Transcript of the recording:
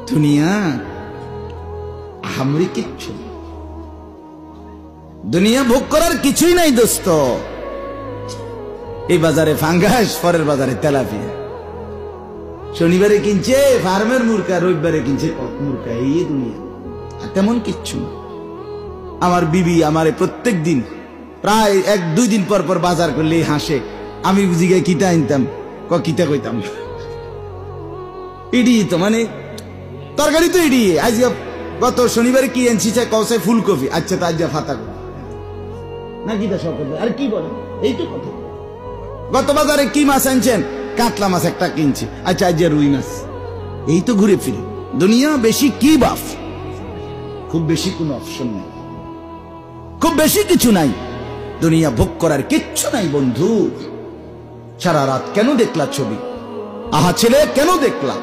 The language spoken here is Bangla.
দুনিয়া আহামরি কিচ্ছু, দুনিয়া ভোগ করার কিছুই নাই দোস্ত। এই বাজারে ফাঙ্গাস, পরের বাজারে তেলাপিয়া। শনিবারে কিনছে ফার্মের মুরগা, রবিবারে কিনছে মুরগা। এই দুনিয়া, আর তেমন কিচ্ছু। আমার বিবি আমারে প্রত্যেক দিন প্রায় 1-2 দিন পর পর বাজার করলে হাসে। আমি বুঝি গে কিতা আনতাম, কিতা কইতাম ইডি, তো মানে তরকারি তো ইডি। আজ গত শনিবারে কি আনছি কৌশে ফুলকপি, আচ্ছা তো আজ ফাতা না কিতা সব, আর কি বলেন, এই তো কথা। গত বাজারে কি মাছ আনছেন, কাতলা মাছ একটা কিনছি, আচ্ছা আজ রুই মাছ। এই তো ঘুরে ফিরে দুনিয়া। বেশি কি বাপ, খুব বেশি কোনো অপশন নাই, খুব বেশি কিছু নাই। দুনিয়া ভোগ করার কিচ্ছু নাই বন্ধু। সারা রাত কেন দেখলা ছবি, আহা ছেলে কেন দেখলা?